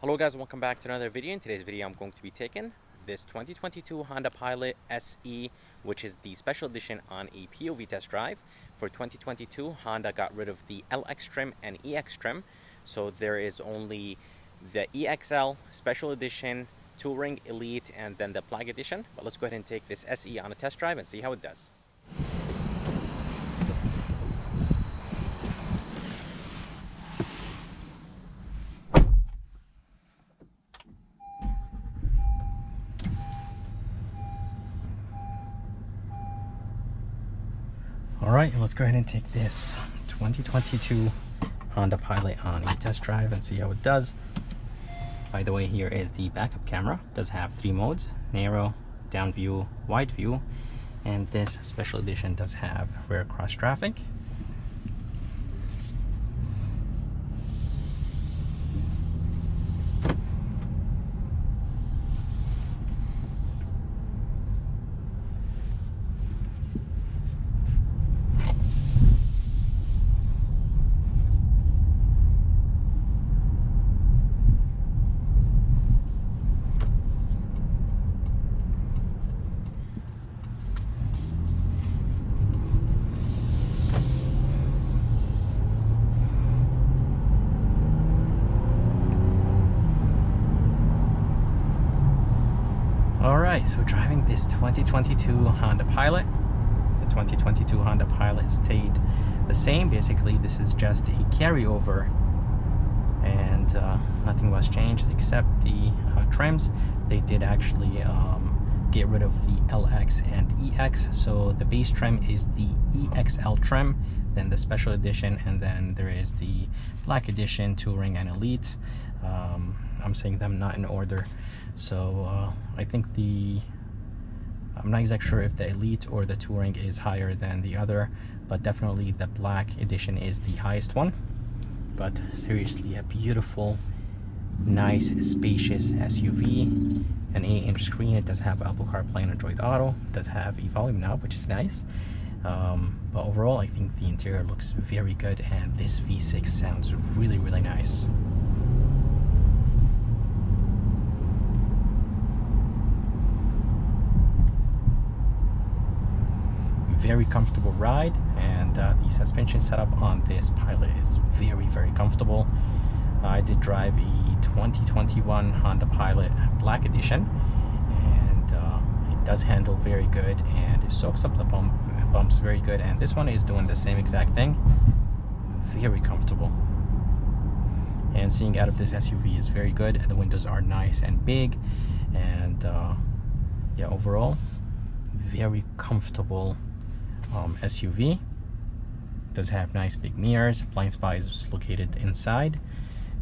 Hello guys, welcome back to another video. In today's video I'm going to be taking this 2022 Honda Pilot SE, which is the special edition, on a POV test drive. For 2022, Honda got rid of the LX trim and EX trim, so there is only the EXL special edition, Touring, Elite, and then the Black edition. But let's go ahead and take this SE on a test drive and see how it does. Alright, let's go ahead and take this 2022 Honda Pilot on a test drive and see how it does. By the way, here is the backup camera. It does have 3 modes: narrow, down view, wide view, and this special edition does have rear cross traffic. Alright, so driving this 2022 Honda Pilot. The 2022 Honda Pilot stayed the same. Basically, this is just a carryover, and nothing was changed except the trims. They did actually get rid of the LX and EX, so the base trim is the EXL trim, then the special edition, and then there is the Black edition, Touring, and Elite. I'm saying them not in order, so I think I'm not exactly sure if the Elite or the Touring is higher than the other, but definitely the Black edition is the highest one. But seriously, a beautiful, nice, spacious SUV, an 8-inch screen. It does have Apple CarPlay and Android Auto. It does have eVolume now, which is nice. But overall, I think the interior looks very good, and this V6 sounds really, really nice. Very comfortable ride, and the suspension setup on this Pilot is very, very comfortable. I did drive a 2021 Honda Pilot Black edition, and it does handle very good, and it soaks up the bumps very good, and this one is doing the same exact thing. Very comfortable, and seeing out of this SUV is very good. The windows are nice and big, and yeah, overall very comfortable SUV. Does have nice big mirrors. Blind spot is located inside,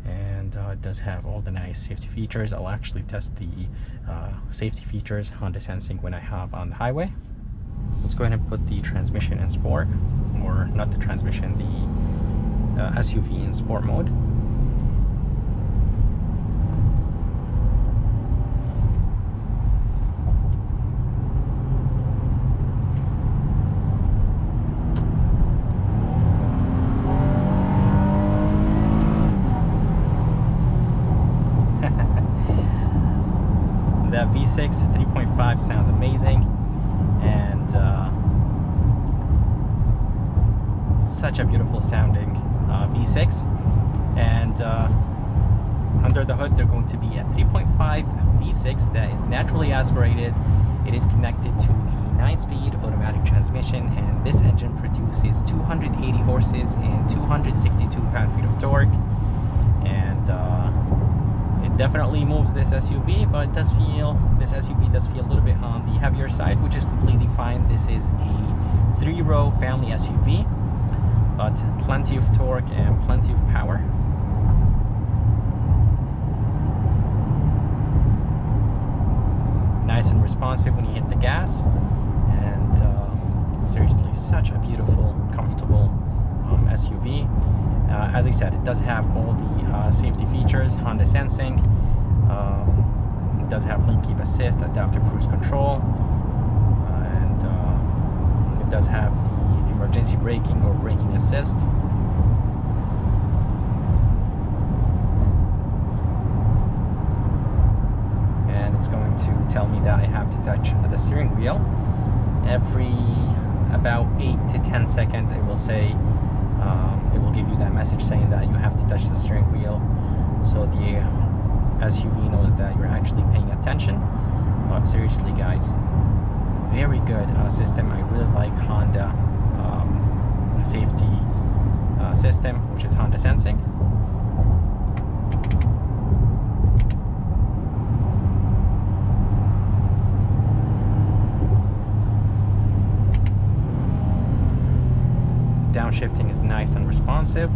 and it does have all the nice safety features. I'll actually test the safety features, Honda sensing, when I have on the highway. Let's go ahead and put the transmission in sport, or not the transmission, the SUV in sport mode. That V6 3.5 sounds amazing, and such a beautiful sounding V6. And under the hood, they're going to be a 3.5 V6 that is naturally aspirated. It is connected to the 9-speed automatic transmission, and this engine produces 280 horses and 262 pound-feet of torque. And it definitely moves this SUV, but this SUV does feel a little bit on the heavier side, which is completely fine. This is a 3-row family SUV, but plenty of torque and plenty of power. Nice and responsive when you hit the gas, and seriously, such a beautiful, comfortable SUV. As I said, it does have all the safety features, Honda sensing. It does have lane keep assist, adaptive cruise control, and it does have the emergency braking or braking assist. going to tell me that I have to touch the steering wheel. Every about 8 to 10 seconds it will say, it will give you that message saying that you have to touch the steering wheel, so the SUV knows that you're actually paying attention. But seriously guys, very good system. I really like Honda safety system, which is Honda Sensing. Downshifting is nice and responsive.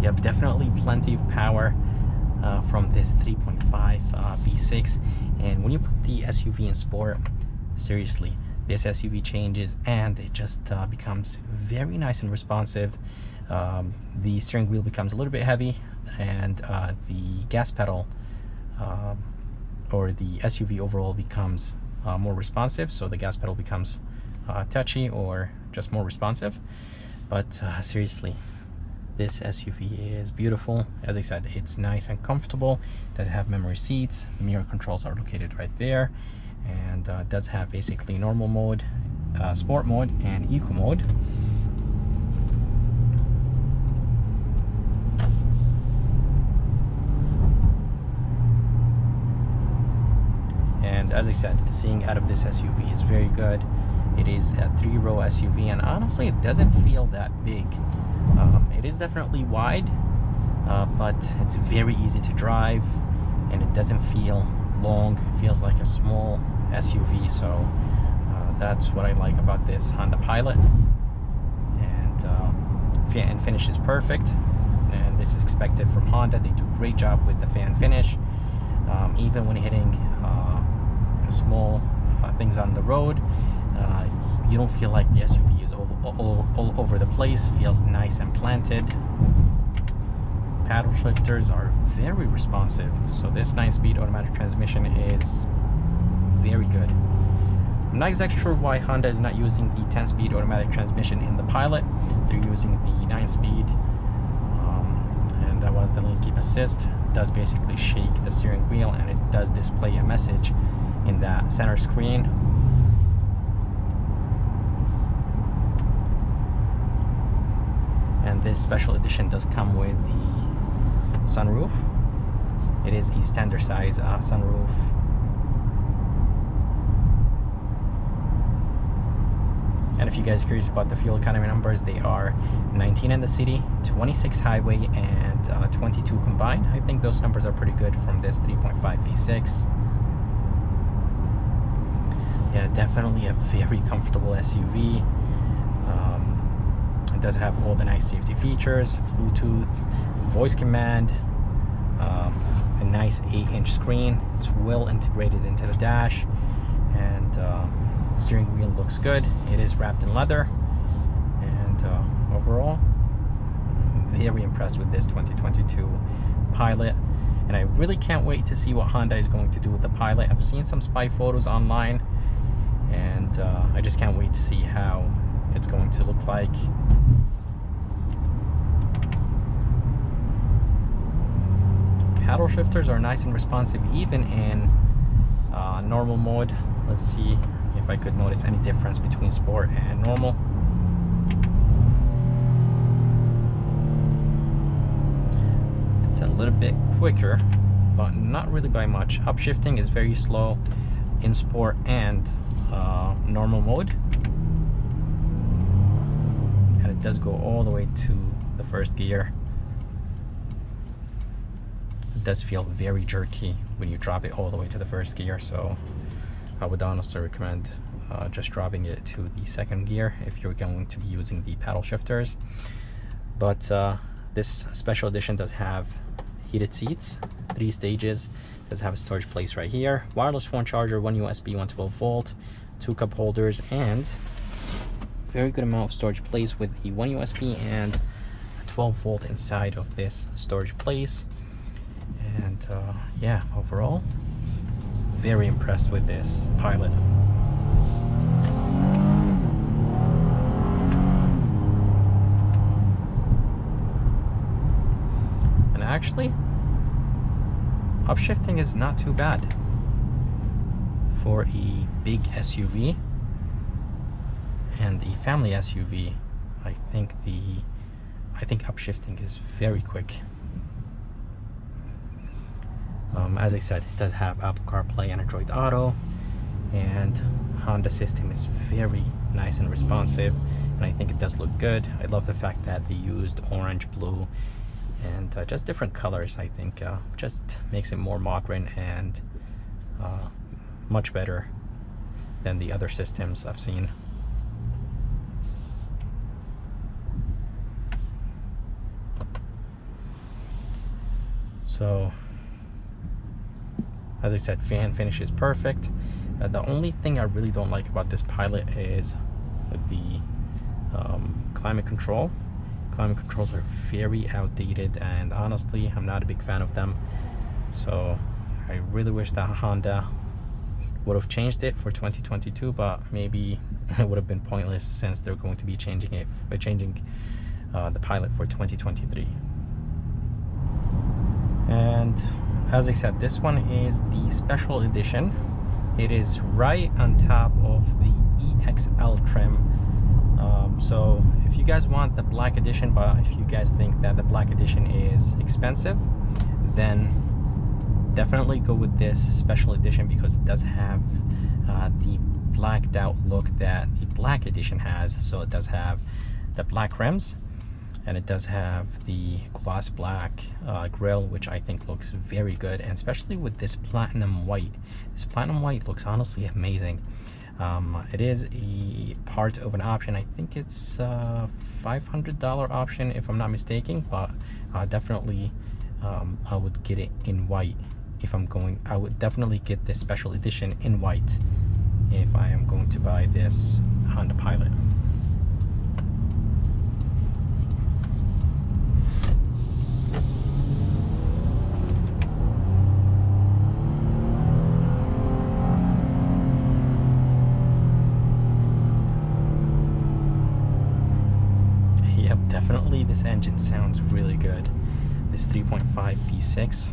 Yep, definitely plenty of power from this 3.5 V6. And when you put the SUV in sport, seriously, this SUV changes and it just becomes very nice and responsive. The steering wheel becomes a little bit heavy, and the gas pedal or the SUV overall becomes more responsive, so the gas pedal becomes touchy or just more responsive. But seriously, this SUV is beautiful. As I said, it's nice and comfortable. It does have memory seats, the mirror controls are located right there, and it does have basically normal mode, sport mode, and eco mode. And as I said, seeing out of this SUV is very good. It is a 3-row SUV, and honestly it doesn't feel that big. It is definitely wide, but it's very easy to drive, and it doesn't feel long. It feels like a small SUV, so that's what I like about this Honda Pilot. And fit and finish is perfect, and this is expected from Honda. They do a great job with the fan finish, even when hitting small things on the road. You don't feel like the SUV is all over the place. It feels nice and planted. Paddle shifters are very responsive, so this 9-speed automatic transmission is very good. I'm not exactly sure why Honda is not using the 10-speed automatic transmission in the Pilot. They're using the 9-speed, and that was the lane keep assist. It does basically shake the steering wheel, and it does display a message in that center screen. And this special edition does come with the sunroof. It is a standard size sunroof. And if you guys are curious about the fuel economy numbers, they are 19 in the city, 26 highway, and 22 combined. I think those numbers are pretty good from this 3.5 V6. Yeah, definitely a very comfortable SUV. It does have all the nice safety features, Bluetooth, voice command, a nice 8-inch screen. It's well integrated into the dash, and steering wheel looks good. It is wrapped in leather, and overall, I'm very impressed with this 2022 Pilot. And I really can't wait to see what Honda is going to do with the Pilot. I've seen some spy photos online, and I just can't wait to see how it's going to look like. Paddle shifters are nice and responsive even in normal mode. Let's see if I could notice any difference between sport and normal. It's a little bit quicker, but not really by much. Upshifting is very slow in sport and normal mode, and it does go all the way to the first gear. It does feel very jerky when you drop it all the way to the first gear, so I would honestly recommend just dropping it to the second gear if you're going to be using the paddle shifters. But this special edition does have heated seats, 3 stages, does have a storage place right here, wireless phone charger, 1 USB, 1 12-volt, 2 cup holders, and very good amount of storage place with the 1 USB and a 12-volt inside of this storage place. And yeah, overall, very impressed with this Pilot. actually, upshifting is not too bad for a big SUV and a family SUV. I think upshifting is very quick. As I said, it does have Apple CarPlay and Android Auto, and Honda system is very nice and responsive, and I think it does look good. I love the fact that they used orange, blue, and just different colors. I think just makes it more modern and much better than the other systems I've seen. So, as I said, fan finish is perfect. The only thing I really don't like about this Pilot is the climate control. Climate controls are very outdated, and honestly, I'm not a big fan of them. So I really wish that Honda would have changed it for 2022, but maybe it would have been pointless since they're going to be changing it by changing the Pilot for 2023. And as I said, this one is the special edition. It is right on top of the EXL trim. So if you guys want the black edition, but if you guys think that the black edition is expensive, then definitely go with this special edition, because it does have the blacked out look that the black edition has. So it does have the black rims, and it does have the gloss black grille, which I think looks very good, and especially with this platinum white. This platinum white looks honestly amazing. It is a part of an option. I think it's a $500 option if I'm not mistaken, but definitely I would get it in white if I'm going. I would definitely get this special edition in white if I am going to buy this Honda Pilot. Definitely this engine sounds really good. This 3.5 V6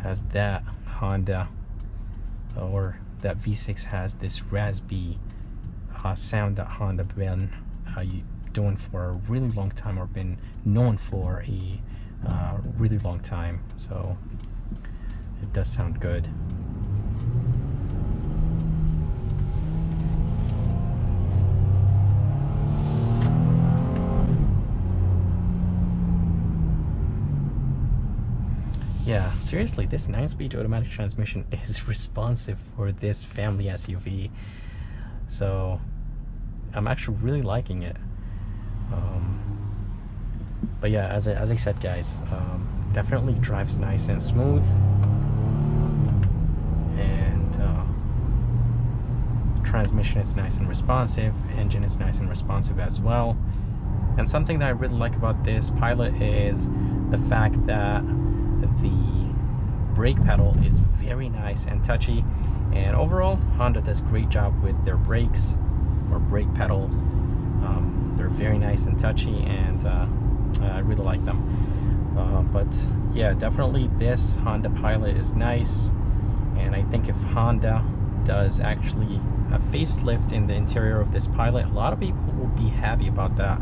has that Honda, or that V6 has this raspy sound that Honda been doing for a really long time, or been known for a really long time. So it does sound good. Yeah, seriously, this 9-speed automatic transmission is responsive for this family SUV. So I'm actually really liking it. But yeah, as I said, guys, definitely drives nice and smooth, and transmission is nice and responsive, engine is nice and responsive as well. And something that I really like about this Pilot is the fact that the brake pedal is very nice and touchy, and overall Honda does a great job with their brakes or brake pedal. They're very nice and touchy, and I really like them. But yeah, definitely this Honda Pilot is nice, and I think if Honda does actually a facelift in the interior of this Pilot, a lot of people will be happy about that.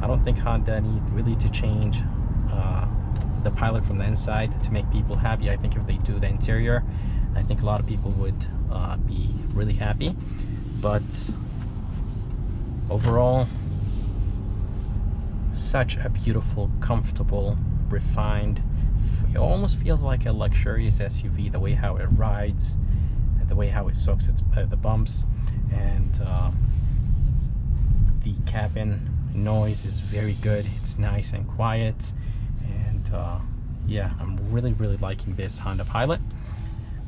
I don't think Honda need really to change the Pilot from the inside to make people happy. I think if they do the interior, I think a lot of people would be really happy. But overall, such a beautiful, comfortable, refined, it almost feels like a luxurious SUV, the way how it rides, and the way how it soaks the bumps, and the cabin noise is very good. It's nice and quiet, and yeah, I'm really liking this Honda Pilot.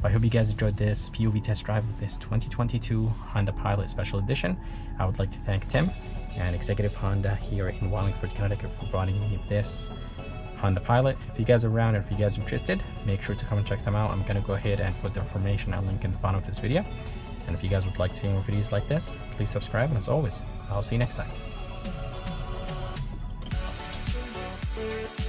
I hope you guys enjoyed this POV test drive of this 2022 Honda Pilot Special Edition. I would like to thank Tim and Executive Honda here in Wallingford, Connecticut, for bringing me this Honda Pilot. If you guys are around, and if you guys are interested, make sure to come and check them out. I'm gonna go ahead and put the information I'll link in the bottom of this video. And if you guys would like to see more videos like this, please subscribe, and as always, I'll see you next time. you.